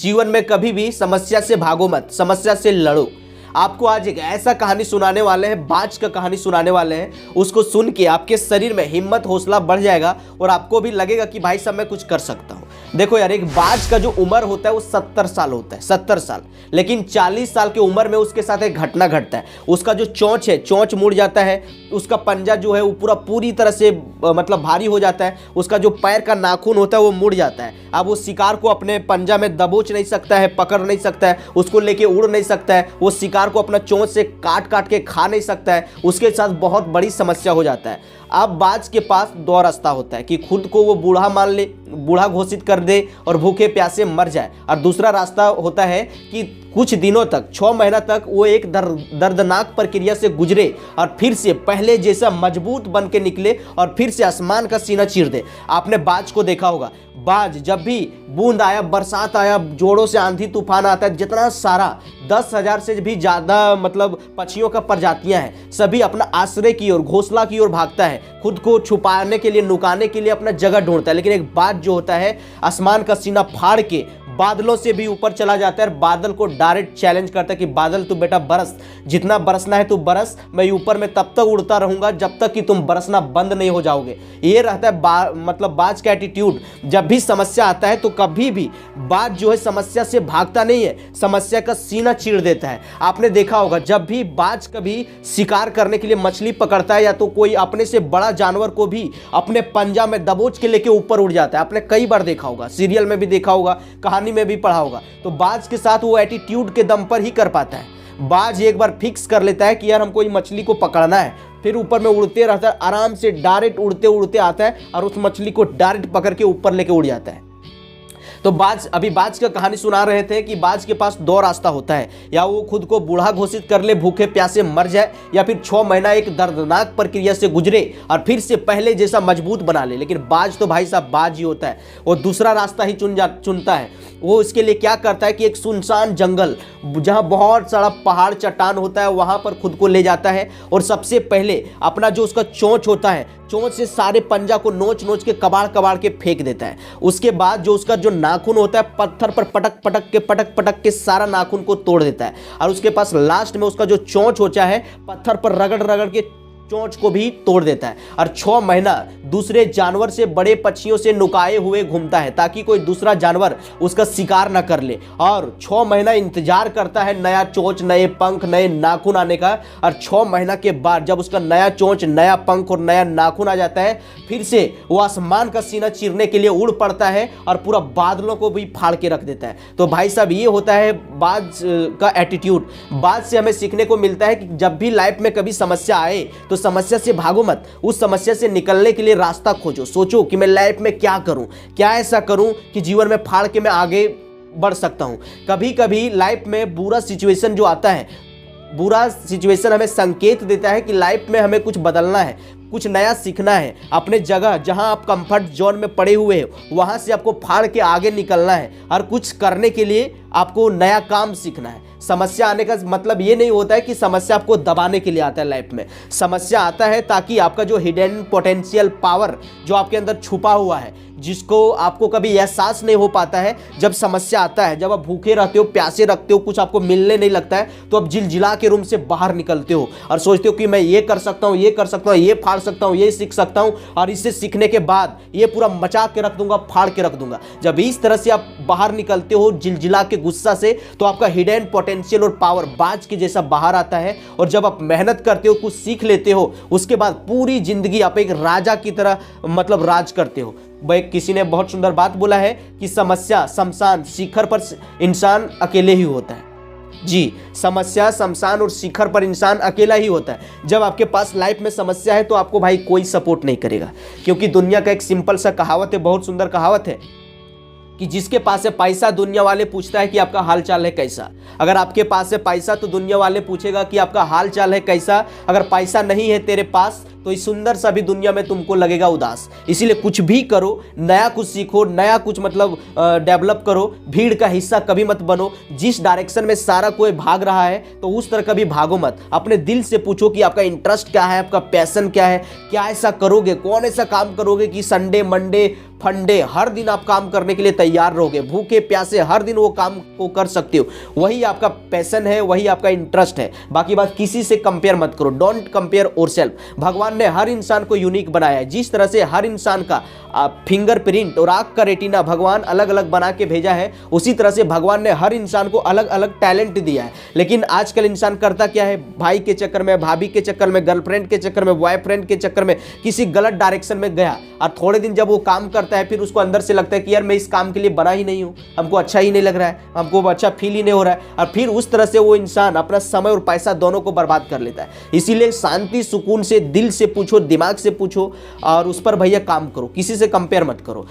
जीवन में कभी भी समस्या से भागो मत, समस्या से लड़ो। आपको आज एक ऐसा कहानी सुनाने वाले हैं, बाज का कहानी सुनाने वाले हैं। उसको सुन के आपके शरीर में हिम्मत हौसला बढ़ जाएगा और आपको भी लगेगा कि भाई साहब मैं कुछ कर सकता हूँ। देखो यार, एक बाज का जो उम्र होता है वो 70 साल होता है, 70 साल। लेकिन 40 साल की उम्र में उसके साथ एक घटना घटता है। उसका जो चोंच है, चोंच मुड़ जाता है। उसका पंजा जो है वो पूरी तरह से मतलब भारी हो जाता है। उसका जो पैर का नाखून होता है वो मुड़ जाता है। अब वो शिकार को अपने पंजा में दबोच नहीं सकता है, पकड़ नहीं सकता है, उसको लेके उड़ नहीं सकता है। वो शिकार को अपना चोंच से काट के खा नहीं सकता है। उसके साथ बहुत बड़ी समस्या हो जाता है। अब बाज के पास दो रास्ता होता है कि खुद को वो बूढ़ा मान ले, बूढ़ा घोषित कर दे और भूखे प्यासे मर जाए। और दूसरा रास्ता होता है कि कुछ दिनों तक, 6 महीना तक वो एक दर्दनाक प्रक्रिया से गुजरे और फिर से पहले जैसा मजबूत बन के निकले और फिर से आसमान का सीना चीर दे। आपने बाज को देखा होगा, बाज जब भी बूंद आया, बरसात आया, जोरों से आंधी तूफान आता है, जितना सारा 10,000 से भी ज़्यादा मतलब पक्षियों का प्रजातियां हैं, सभी अपना आश्रय की ओर, घोंसला की ओर भागता है। खुद को छुपाने के लिए, नुकाने के लिए अपना जगह ढूंढता है। लेकिन एक बाज जो होता है, आसमान का सीना फाड़ के बादलों से भी ऊपर चला जाता है और बादल को डायरेक्ट चैलेंज करता है कि बादल तू बेटा बरस, जितना बरसना है तू बरस, मैं ऊपर में तब तक उड़ता रहूंगा जब तक कि तुम बरसना बंद नहीं हो जाओगे। ये रहता है मतलब बाज का एटीट्यूड। जब भी समस्या आता है तो कभी भी बाज जो है समस्या से भागता नहीं है, समस्या का सीना चीर देता है। आपने देखा होगा, जब भी बाज कभी शिकार करने के लिए मछली पकड़ता है या तो कोई अपने से बड़ा जानवर को भी अपने पंजा में दबोच के लेके ऊपर उड़ जाता है। आपने कई बार देखा होगा, सीरियल में भी देखा होगा, कहानी में भी पढ़ा होगा। तो बाज के साथ वो एटीट्यूड के दम पर ही कर पाता है। बाज एक बार फिक्स कर लेता है कि यार हमको ये मछली को पकड़ना है, फिर ऊपर में उड़ते रहता है, आराम से डायरेक्ट उड़ते उड़ते आता है और उस मछली को डायरेक्ट पकड़ के ऊपर लेके उड़ जाता है। तो अभी बाज का कहानी सुना रहे थे कि बाज के पास दो रास्ता होता है, या वो खुद को बूढ़ा घोषित कर ले, भूखे प्यासे मर जाए, या फिर 6 महीना एक दर्दनाक प्रक्रिया से गुजरे और फिर से पहले जैसा मजबूत बना ले। लेकिन बाज तो भाई साहब बाज ही होता है, वो दूसरा रास्ता ही चुनता है। वो इसके लिए क्या करता है कि एक सुनसान जंगल जहाँ बहुत सारा पहाड़ चट्टान होता है, वहाँ पर खुद को ले जाता है और सबसे पहले अपना जो उसका चोंच होता है, चोंच से सारे पंजा को नोच के कबाड़ के फेंक देता है। उसके बाद जो उसका जो नाखून होता है, पत्थर पर पटक पटक के सारा नाखून को तोड़ देता है। और उसके पास लास्ट में उसका जो चोंच होता है, पत्थर पर रगड़ के चोंच को भी तोड़ देता है। और 6 महीना दूसरे जानवर से, बड़े पक्षियों से नुकाए हुए घूमता है ताकि कोई दूसरा जानवर उसका शिकार न कर ले। और 6 महीना इंतजार करता है नया चोंच, नए पंख, नए नाखून आने का। और 6 महीना के बाद जब उसका नया चोंच, नया पंख और नया नाखून आ जाता है, फिर से वो आसमान का सीना चीरने के लिए उड़ पड़ता है और पूरा बादलों को भी फाड़ के रख देता है। तो भाई साहब, ये होता है बाज का एटीट्यूड। बाज से हमें सीखने को मिलता है कि जब भी लाइफ में कभी समस्या आए तो समस्या से भागो मत, उस समस्या से निकलने के लिए रास्ता खोजो। सोचो कि मैं लाइफ में क्या करूं, क्या ऐसा करूं कि जीवन में फाड़ के मैं आगे बढ़ सकता हूं। कभी कभी लाइफ में बुरा सिचुएशन जो आता है, बुरा सिचुएशन हमें संकेत देता है कि लाइफ में हमें कुछ बदलना है, कुछ नया सीखना है। अपने जगह जहां आप कंफर्ट जोन में पड़े हुए हो, वहां से आपको फाड़ के आगे निकलना है और कुछ करने के लिए आपको नया काम सीखना है। समस्या आने का मतलब ये नहीं होता है कि समस्या आपको दबाने के लिए आता है। लाइफ में समस्या आता है ताकि आपका जो हिडन पोटेंशियल पावर जो आपके अंदर छुपा हुआ है, जिसको आपको कभी एहसास नहीं हो पाता है, जब समस्या आता है, जब आप भूखे रहते हो, प्यासे रखते हो, कुछ आपको मिलने नहीं लगता है, तो आप जिलजिला के रूम से बाहर निकलते हो और सोचते हो कि मैं ये कर सकता हूँ, ये कर सकता हूँ, ये फाड़ सकता हूँ, ये सीख सकता हूँ, और इसे सीखने के बाद ये पूरा मचा के रख दूंगा, फाड़ के रख दूंगा। जब इस तरह से आप बाहर निकलते हो जिलजिला के गुस्सा से, तो आपका हिडन पोटेंशियल और पावर बाज के जैसा बाहर आता है। और जब आप मेहनत करते हो, कुछ सीख लेते हो, उसके बाद पूरी जिंदगी आप एक राजा की तरह मतलब राज करते हो। किसी ने बहुत सुंदर बात बोला है कि समस्या शमशान, शिखर पर इंसान अकेले ही होता है। जी, समस्या शमशान और शिखर पर इंसान अकेला ही होता है। जब आपके पास लाइफ में समस्या है तो आपको भाई कोई सपोर्ट नहीं करेगा, क्योंकि दुनिया का एक सिंपल सा कहावत है, बहुत सुंदर कहावत है कि जिसके पास है पैसा, दुनिया वाले पूछता है कि आपका हाल चाल है कैसा। अगर आपके पास है पैसा तो दुनिया वाले पूछेगा कि आपका हाल चाल है कैसा। अगर पैसा नहीं है तेरे पास तो इस सुंदर सा भी दुनिया में तुमको लगेगा उदास। इसीलिए कुछ भी करो, नया कुछ सीखो, नया कुछ मतलब डेवलप करो। भीड़ का हिस्सा कभी मत बनो। जिस डायरेक्शन में सारा कोई भाग रहा है तो उस तरह कभी भागो मत। अपने दिल से पूछो कि आपका इंटरेस्ट क्या है, आपका पैशन क्या है, क्या ऐसा करोगे, कौन ऐसा काम करोगे कि संडे मंडे फंडे, हर दिन आप काम करने के लिए तैयार रहोगे, भूखे प्यासे हर दिन वो काम को कर सकते हो, वही आपका पैशन है, वही आपका इंटरेस्ट है। बाकी बात किसी से कंपेयर मत करो, डोंट कंपेयर योरसेल्फ। भगवान ने हर इंसान को यूनिक बनाया है, जिस तरह से हर इंसान का फिंगरप्रिंट और आँख का रेटिना भगवान अलग अलग बना के भेजा है, उसी तरह से भगवान ने हर इंसान को अलग अलग टैलेंट दिया है। लेकिन आजकल इंसान करता क्या है, भाई के चक्कर में, भाभी के चक्कर में, गर्लफ्रेंड के चक्कर में, बॉयफ्रेंड के चक्कर में किसी गलत डायरेक्शन में गया, और थोड़े दिन जब वो काम करता है फिर उसको अंदर से लगता है कि यार मैं इस काम के लिए बना ही नहीं हूँ, हमको अच्छा ही नहीं लग रहा है, हमको अच्छा फील ही नहीं हो रहा है, और फिर उस तरह से वो इंसान अपना समय और पैसा दोनों को बर्बाद कर लेता है। इसीलिए शांति सुकून से दिल से पूछो, दिमाग से पूछो, और उस पर भैया काम करो, किसी से कंपेयर मत करो।